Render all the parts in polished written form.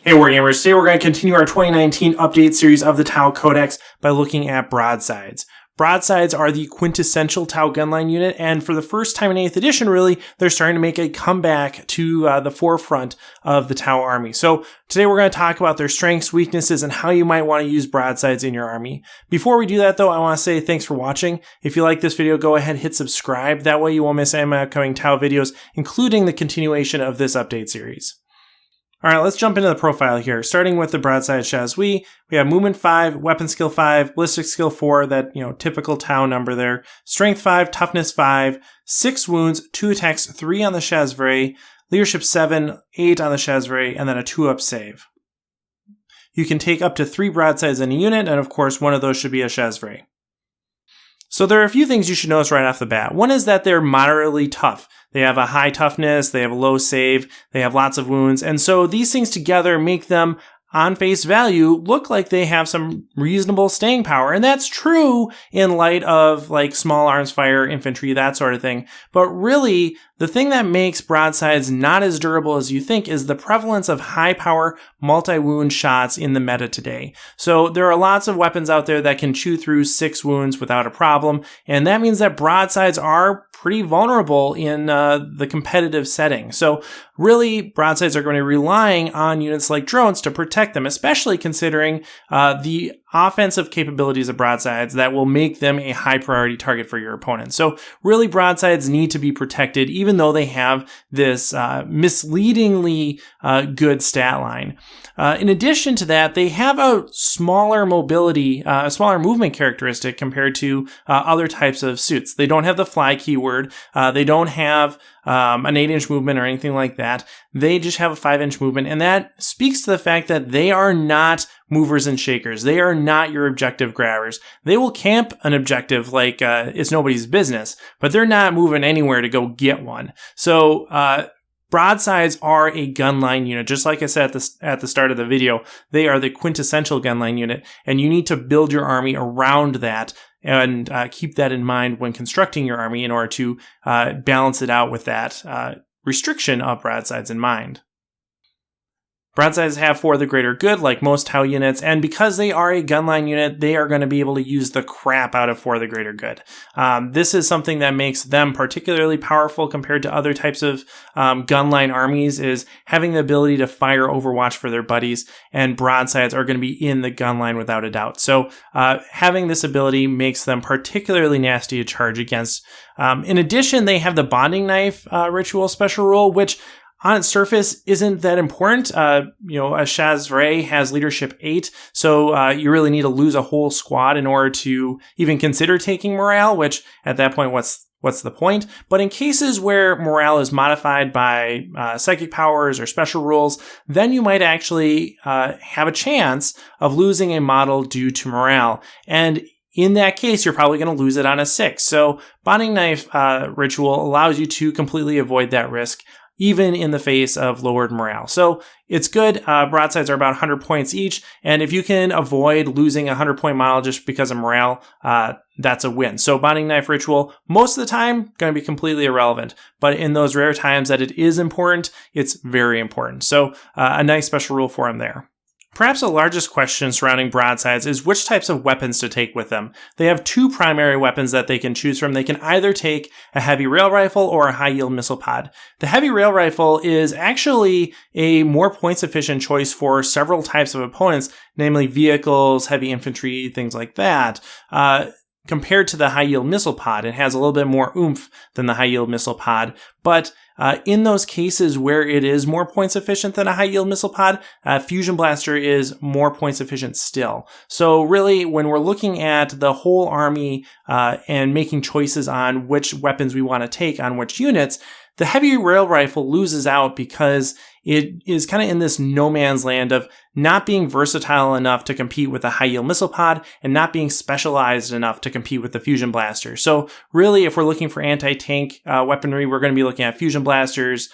Hey Wargamers, today we're going to continue our 2019 update series of the Tau Codex by looking at broadsides. Broadsides are the quintessential Tau gunline unit, and for the first time in 8th edition, really, they're starting to make a comeback to the forefront of the Tau army. So today we're going to talk about their strengths, weaknesses, and how you might want to use broadsides in your army. Before we do that, though, I want to say thanks for watching. If you like this video, go ahead and hit subscribe. That way you won't miss any of my upcoming Tau videos, including the continuation of this update series. All right, let's jump into the profile here. Starting with the broadside Chazui, we have movement 5, weapon skill 5, ballistic skill 4, that, typical Tau number there. Strength 5, toughness 5, 6 wounds, 2 attacks, 3 on the Chazvray, leadership 7, 8 on the Chazvray, and then a 2-up save. You can take up to 3 broadsides in a unit, and of course, one of those should be a Chazvray. So there are a few things you should notice right off the bat. One is that they're moderately tough. They have a high toughness, they have a low save, they have lots of wounds, and so these things together make them, on face value, look like they have some reasonable staying power. And that's true in light of like small arms fire, infantry, that sort of thing. But really, the thing that makes broadsides not as durable as you think is the prevalence of high power multi-wound shots in the meta today. So there are lots of weapons out there that can chew through 6 wounds without a problem. And that means that broadsides are pretty vulnerable in the competitive setting. So really, broadsides are going to be relying on units like drones to protect them, especially considering the offensive capabilities of broadsides that will make them a high priority target for your opponent. So really, broadsides need to be protected, even though they have this misleadingly good stat line. In addition to that, they have a smaller mobility, a smaller movement characteristic compared to other types of suits. They don't have the fly keyword. They don't have an 8-inch movement or anything like that. They just have a 5-inch movement, and that speaks to the fact that they are not movers and shakers. They are not your objective grabbers. They will camp an objective like it's nobody's business, but they're not moving anywhere to go get one. So broadsides are a gunline unit. Just like I said at the start of the video, they are the quintessential gunline unit, and you need to build your army around that and keep that in mind when constructing your army in order to balance it out with that restriction of broadsides in mind. Broadsides have for the greater good, like most Tau units, and because they are a gunline unit, they are going to be able to use the crap out of for the greater good. This is something that makes them particularly powerful compared to other types of gunline armies, is having the ability to fire Overwatch for their buddies, and broadsides are going to be in the gunline without a doubt. So having this ability makes them particularly nasty to charge against. In addition, they have the bonding knife ritual special rule, which on its surface isn't that important. A Chazvray has leadership 8, so you really need to lose a whole squad in order to even consider taking morale, which at that point, what's the point? But in cases where morale is modified by psychic powers or special rules, then you might actually have a chance of losing a model due to morale. And in that case, you're probably going to lose it on a 6. So bonding knife ritual allows you to completely avoid that risk, even in the face of lowered morale. So it's good. Broadsides are about 100 points each, and if you can avoid losing a 100-point model just because of morale, that's a win. So bonding knife ritual, most of the time, going to be completely irrelevant, but in those rare times that it is important, it's very important. So a nice special rule for them there. Perhaps the largest question surrounding broadsides is which types of weapons to take with them. They have 2 primary weapons that they can choose from. They can either take a heavy rail rifle or a high-yield missile pod. The heavy rail rifle is actually a more points-efficient choice for several types of opponents, namely vehicles, heavy infantry, things like that. Compared to the high-yield missile pod, it has a little bit more oomph than the high-yield missile pod, but in those cases where it is more points efficient than a high-yield missile pod, Fusion Blaster is more points efficient still. So really, when we're looking at the whole army and making choices on which weapons we want to take on which units, the heavy rail rifle loses out because it is kind of in this no man's land of not being versatile enough to compete with a high-yield missile pod and not being specialized enough to compete with the fusion blaster. So really, if we're looking for anti-tank weaponry, we're going to be looking at fusion blasters,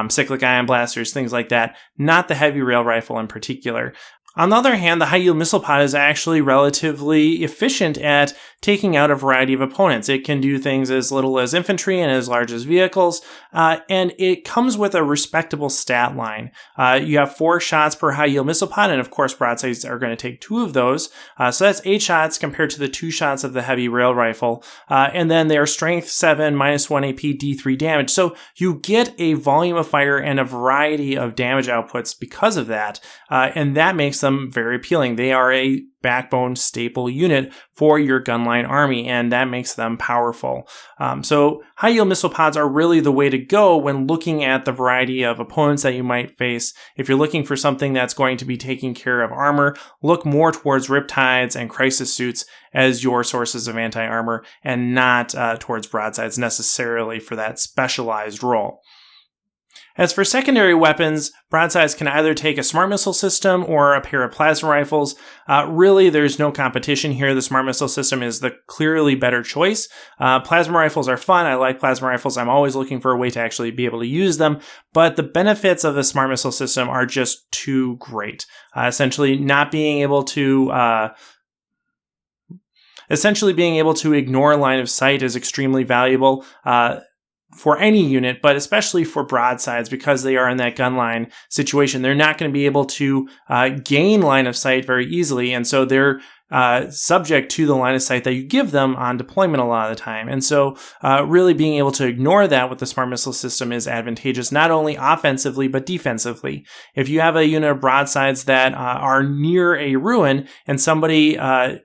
cyclic ion blasters, things like that, not the heavy rail rifle in particular. On the other hand, the high-yield missile pod is actually relatively efficient at taking out a variety of opponents. It can do things as little as infantry and as large as vehicles, and it comes with a respectable stat line. You have 4 shots per high yield missile pod, and of course broadsides are going to take 2 of those. So that's 8 shots compared to the 2 shots of the heavy rail rifle. And then they are strength 7, -1 AP, D3 damage. So you get a volume of fire and a variety of damage outputs because of that. And that makes them very appealing. They are a backbone staple unit for your gunline army, and that makes them powerful. So high yield missile pods are really the way to go when looking at the variety of opponents that you might face. If you're looking for something that's going to be taking care of armor, look more towards riptides and crisis suits as your sources of anti-armor, and not towards broadsides necessarily for that specialized role. As for secondary weapons, broadsides can either take a smart missile system or a pair of plasma rifles. Really, there's no competition here. The smart missile system is the clearly better choice. Plasma rifles are fun. I like plasma rifles. I'm always looking for a way to actually be able to use them. But the benefits of the smart missile system are just too great. Essentially being able to ignore line of sight is extremely valuable. For any unit, but especially for broadsides, because they are in that gunline situation. They're not going to be able to gain line of sight very easily, and so they're subject to the line of sight that you give them on deployment a lot of the time. And so really being able to ignore that with the smart missile system is advantageous, not only offensively, but defensively. If you have a unit of broadsides that are near a ruin, and somebody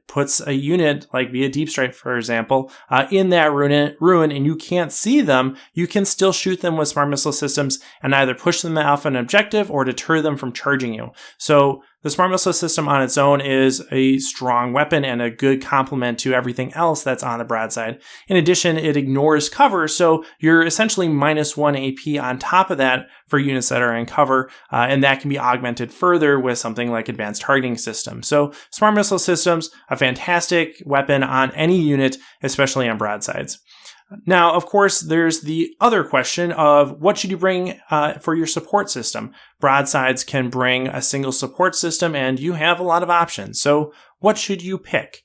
puts a unit, like via Deep Strike, for example, in that ruin, and you can't see them, you can still shoot them with smart missile systems and either push them off an objective or deter them from charging you. So the smart missile system on its own is a strong weapon and a good complement to everything else that's on the broadside. In addition, it ignores cover, so you're essentially -1 AP on top of that for units that are in cover, and that can be augmented further with something like advanced targeting systems. So smart missile systems, a fantastic weapon on any unit, especially on broadsides. Now, of course, there's the other question of what should you bring for your support system? Broadsides can bring a single support system, and you have a lot of options. So what should you pick?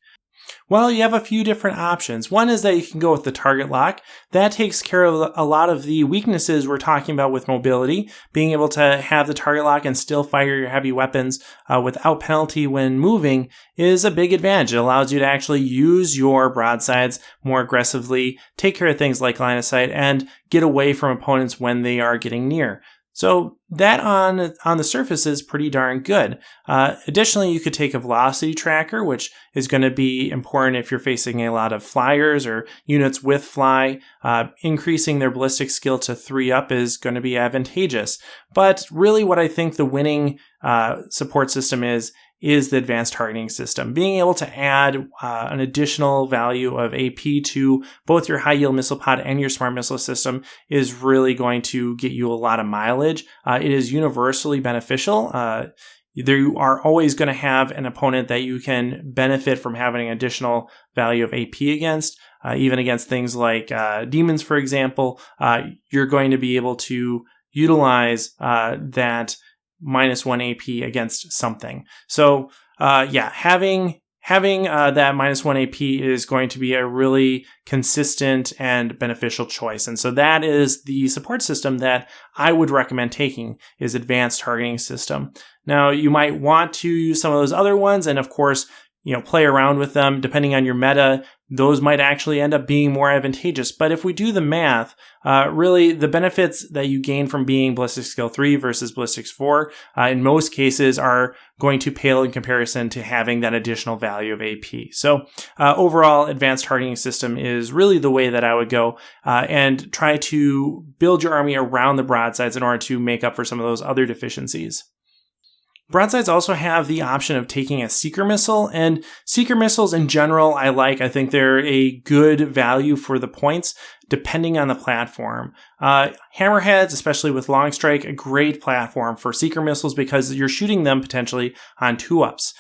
Well, you have a few different options. One is that you can go with the target lock. That takes care of a lot of the weaknesses we're talking about with mobility. Being able to have the target lock and still fire your heavy weapons without penalty when moving is a big advantage. It allows you to actually use your broadsides more aggressively, take care of things like line of sight, and get away from opponents when they are getting near. So that on the surface is pretty darn good. Additionally, you could take a velocity tracker, which is going to be important if you're facing a lot of flyers or units with fly. Increasing their ballistic skill to 3 up is going to be advantageous. But really what I think the winning support system is the advanced targeting system. Being able to add an additional value of AP to both your high yield missile pod and your smart missile system is really going to get you a lot of mileage. It is universally beneficial. You are always going to have an opponent that you can benefit from having an additional value of AP against. Even against things like demons, for example, you're going to be able to utilize that -1 AP against something. So having that -1 AP is going to be a really consistent and beneficial choice. And so that is the support system that I would recommend taking, is advanced targeting system. Now, you might want to use some of those other ones, and of course, play around with them. Depending on your meta, those might actually end up being more advantageous. But if we do the math, really the benefits that you gain from being ballistic skill 3 versus ballistics 4, in most cases are going to pale in comparison to having that additional value of AP. So overall, advanced targeting system is really the way that I would go, and try to build your army around the broadsides in order to make up for some of those other deficiencies. Broadsides also have the option of taking a seeker missile, and seeker missiles in general I like. I think they're a good value for the points depending on the platform. Hammerheads, especially with long strike, a great platform for seeker missiles because you're shooting them potentially on 2-ups.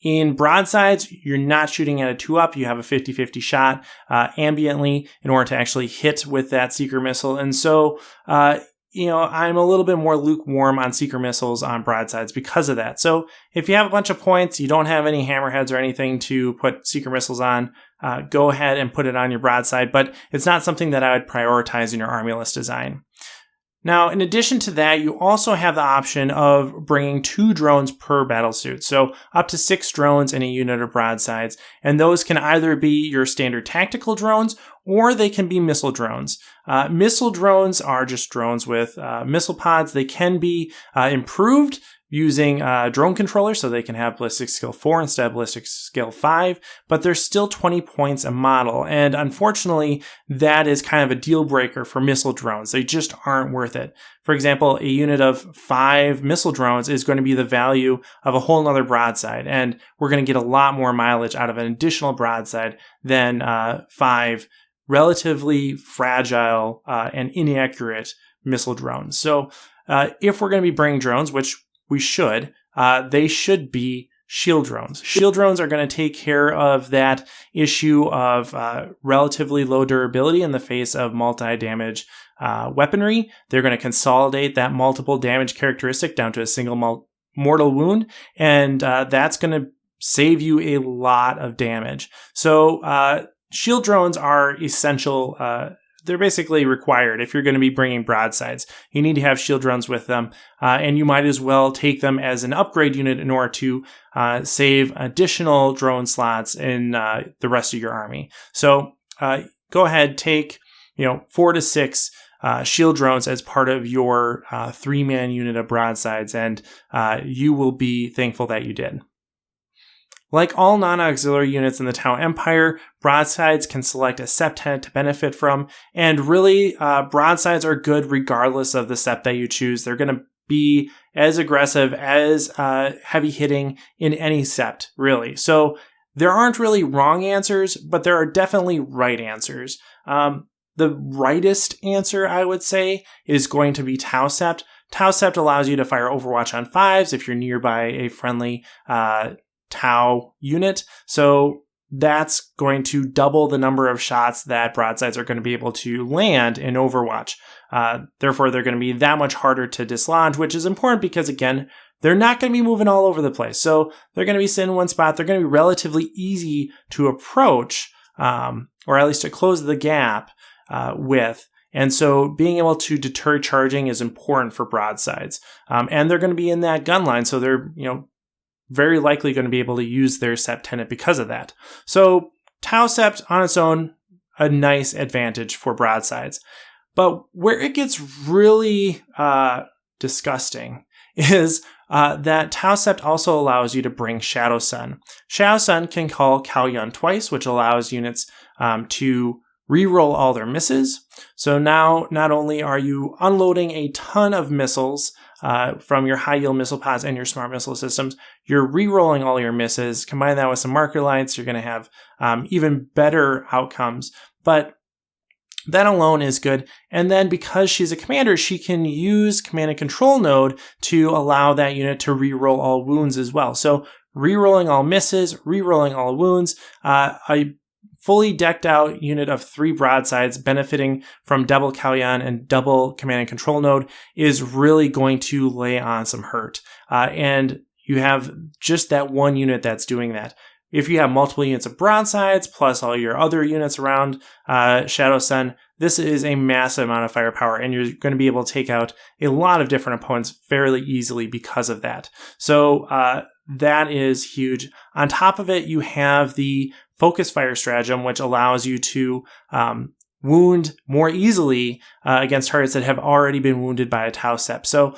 In broadsides, you're not shooting at a 2-up. You have a 50-50 shot ambiently in order to actually hit with that seeker missile. And so I'm a little bit more lukewarm on seeker missiles on broadsides because of that. So if you have a bunch of points, you don't have any hammerheads or anything to put seeker missiles on, go ahead and put it on your broadside, but it's not something that I would prioritize in your army list design. Now, in addition to that, you also have the option of bringing 2 drones per battlesuit. So up to 6 drones in a unit of broadsides. And those can either be your standard tactical drones or they can be missile drones. Missile drones are just drones with missile pods. They can be improved using drone controllers, so they can have ballistic skill 4 instead of ballistic skill 5, but they're still 20 points a model. And unfortunately, that is kind of a deal breaker for missile drones. They just aren't worth it. For example, a unit of 5 missile drones is going to be the value of a whole nother broadside, and we're going to get a lot more mileage out of an additional broadside than 5 relatively fragile and inaccurate missile drones. So if we're going to be bringing drones, which we should, they should be shield drones. Shield drones are going to take care of that issue of relatively low durability in the face of multi-damage weaponry. They're going to consolidate that multiple damage characteristic down to a single mortal wound, and that's going to save you a lot of damage. So shield drones are essential. They're basically required if you're going to be bringing broadsides. You need to have shield drones with them, and you might as well take them as an upgrade unit in order to save additional drone slots in the rest of your army. So go ahead, take 4 to 6 shield drones as part of your 3-man unit of broadsides, and you will be thankful that you did. Like all non-auxiliary units in the Tau Empire, broadsides can select a sept tenet to benefit from, and really, broadsides are good regardless of the sept that you choose. They're going to be as aggressive, as heavy hitting in any sept, really. So there aren't really wrong answers, but there are definitely right answers. The rightest answer, I would say, is going to be Taocept. Taocept allows you to fire Overwatch on 5s if you're nearby a friendly Tau unit. So that's going to double the number of shots that broadsides are going to be able to land in Overwatch. Therefore, they're going to be that much harder to dislodge, which is important because, again, they're not going to be moving all over the place. So they're going to be sitting in one spot. They're going to be relatively easy to approach, or at least to close the gap with. And so being able to deter charging is important for broadsides. And they're going to be in that gun line. So they're, very likely going to be able to use their sept tenet because of that. So Taocept on its own, a nice advantage for broadsides. But where it gets really disgusting is that Taocept also allows you to bring Shadow Sun. Shadow Sun can call Cao Yun twice, which allows units to reroll all their misses. So now not only are you unloading a ton of missiles from your high yield missile pods and your smart missile systems, you're re-rolling all your misses. Combine that with some marker lights, you're going to have even better outcomes. But that alone is good. And then because she's a commander, she can use command and control node to allow that unit to re-roll all wounds as well. So re-rolling all misses, re-rolling all wounds, a fully decked out unit of 3 broadsides benefiting from double Cao Yun and double command and control node is really going to lay on some hurt. And you have just that one unit that's doing that. If you have multiple units of broadsides plus all your other units around Shadow Sun, this is a massive amount of firepower, and you're going to be able to take out a lot of different opponents fairly easily because of that. So that is huge. On top of it, you have the focus fire stratagem, which allows you to wound more easily against targets that have already been wounded by a Taocept. So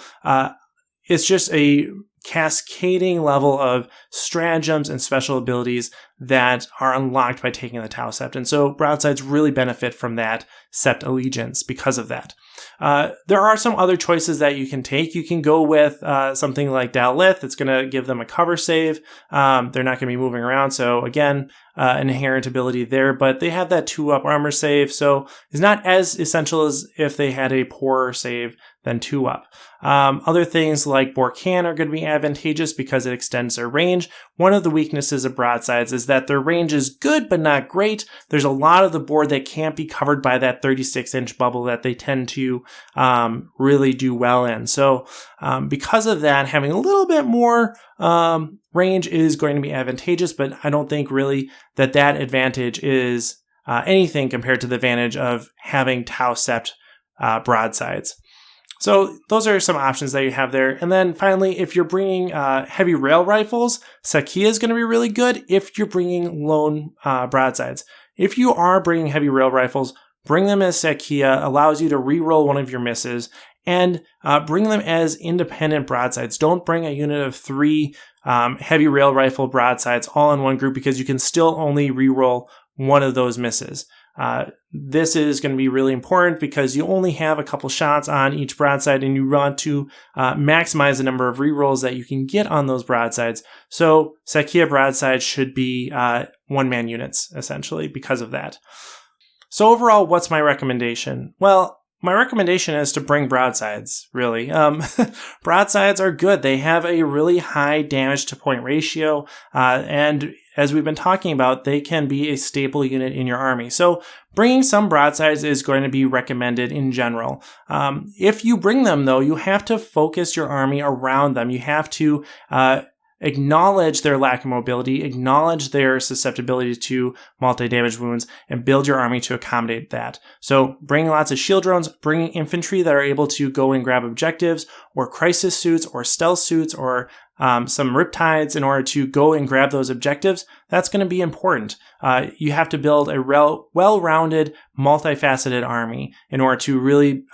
it's just a cascading level of stratagems and special abilities that are unlocked by taking the Taocept. And so broadsides really benefit from that sept allegiance because of that. There are some other choices that you can take. You can go with something like Dalith. It's going to give them a cover save. They're not going to be moving around. So again, an inherent ability there, but they have that 2-up armor save. So it's not as essential as if they had a poorer save than 2 up. Other things like Borcan are going to be advantageous because it extends their range. One of the weaknesses of broadsides is that their range is good but not great. There's a lot of the board that can't be covered by that 36-inch bubble that they tend to really do well in. So because of that, having a little bit more range is going to be advantageous, but I don't think really that advantage is anything compared to the advantage of having Taocept broadsides. So those are some options that you have there. And then finally, if you're bringing heavy rail rifles, Sakia is going to be really good if you're bringing lone broadsides. If you are bringing heavy rail rifles, bring them as Sakia, allows you to reroll one of your misses, and bring them as independent broadsides. Don't bring a unit of 3 heavy rail rifle broadsides all in one group because you can still only reroll one of those misses. This is going to be really important because you only have a couple shots on each broadside and you want to maximize the number of rerolls that you can get on those broadsides. So Sakia broadsides should be one-man units, essentially, because of that. So overall, what's my recommendation? Well, my recommendation is to bring broadsides, really. Broadsides are good. They have a really high damage to point ratio, and as we've been talking about, they can be a staple unit in your army. So bringing some broadsides is going to be recommended in general. If you bring them, though, you have to focus your army around them. You have to acknowledge their lack of mobility, acknowledge their susceptibility to multi-damage wounds, and build your army to accommodate that. So bring lots of shield drones, bring infantry that are able to go and grab objectives, or crisis suits, or stealth suits, or some riptides in order to go and grab those objectives. That's going to be important. You have to build a well-rounded, multifaceted army in order to really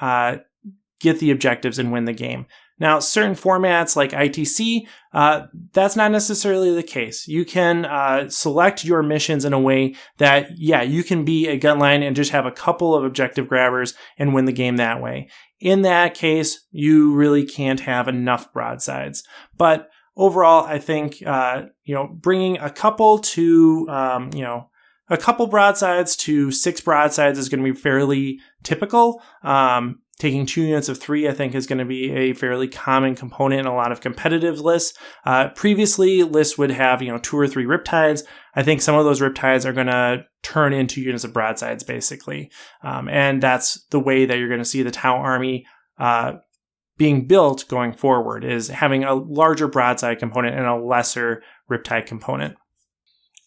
get the objectives and win the game. Now, certain formats like ITC, that's not necessarily the case. You can select your missions in a way that, yeah, you can be a gun line and just have a couple of objective grabbers and win the game that way. In that case, you really can't have enough broadsides. But overall, I think, bringing a couple to, a couple broadsides to 6 broadsides is going to be fairly typical. Taking 2 units of 3, I think, is going to be a fairly common component in a lot of competitive lists. Previously, lists would have, 2 or 3 riptides. I think some of those riptides are going to turn into units of broadsides, basically. And that's the way that you're going to see the Tau army being built going forward, is having a larger broadside component and a lesser riptide component.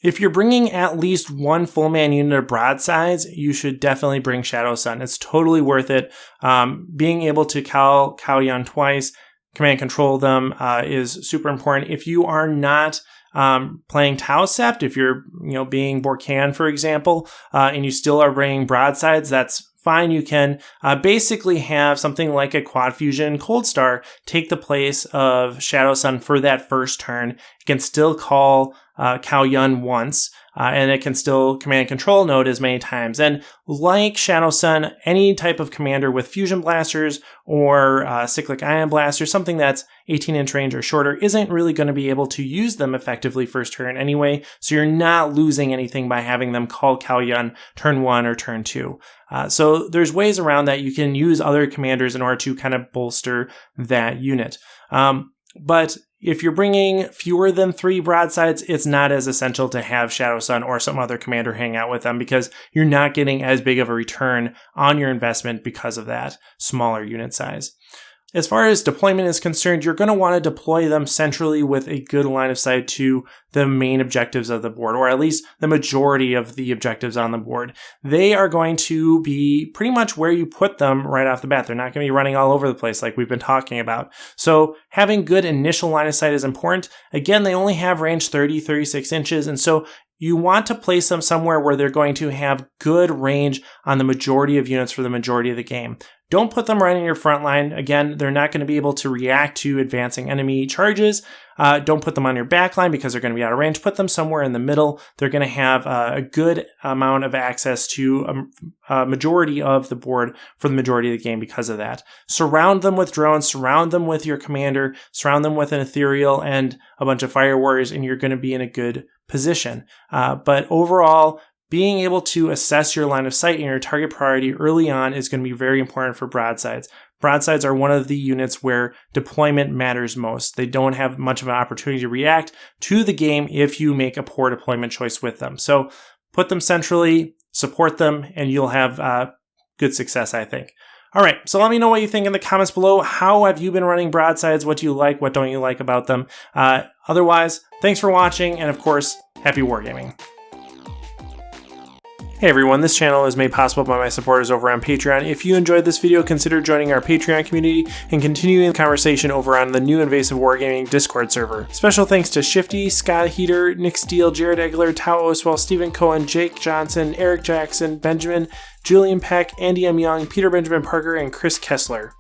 If you're bringing at least 1 full man unit of broadsides, you should definitely bring Shadow Sun. It's totally worth it. Being able to Cao Yun twice, command control them is super important. If you are not playing Taocept, if you're being Borcan, for example, and you still are bringing broadsides, that's fine. You can basically have something like a Quad Fusion Cold Star take the place of Shadow Sun for that first turn. It can still call Cao Yun once, and it can still command control node as many times. And like Shadow Sun, any type of commander with fusion blasters or cyclic ion blasters, something that's 18-inch range or shorter, isn't really going to be able to use them effectively first turn anyway. So you're not losing anything by having them call Cao Yun turn 1 or turn 2. So there's ways around that. You can use other commanders in order to kind of bolster that unit. But if you're bringing fewer than 3 broadsides, it's not as essential to have Shadow Sun or some other commander hang out with them because you're not getting as big of a return on your investment because of that smaller unit size. As far as deployment is concerned, you're going to want to deploy them centrally with a good line of sight to the main objectives of the board, or at least the majority of the objectives on the board. They are going to be pretty much where you put them right off the bat. They're not going to be running all over the place like we've been talking about. So having good initial line of sight is important. Again, they only have range 30, 36 inches, and so you want to place them somewhere where they're going to have good range on the majority of units for the majority of the game. Don't put them right in your front line. Again, they're not going to be able to react to advancing enemy charges. Don't put them on your back line because they're going to be out of range. Put them somewhere in the middle. They're going to have a good amount of access to a majority of the board for the majority of the game because of that. Surround them with drones. Surround them with your commander. Surround them with an ethereal and a bunch of fire warriors, and you're going to be in a good position. But overall, being able to assess your line of sight and your target priority early on is going to be very important for broadsides. Broadsides are one of the units where deployment matters most. They don't have much of an opportunity to react to the game if you make a poor deployment choice with them. So put them centrally, support them, and you'll have good success, I think. All right, so let me know what you think in the comments below. How have you been running Broadsides? What do you like? What don't you like about them? Otherwise, thanks for watching, and of course, happy wargaming. Hey everyone, this channel is made possible by my supporters over on Patreon. If you enjoyed this video, consider joining our Patreon community and continuing the conversation over on the new Invasive Wargaming Discord server. Special thanks to Shifty, Scott Heater, Nick Steele, Jared Egler, Taocept, Stephen Cohen, Jake Johnson, Eric Jackson, Benjamin, Julian Peck, Andy M. Young, Peter Benjamin Parker, and Chris Kessler.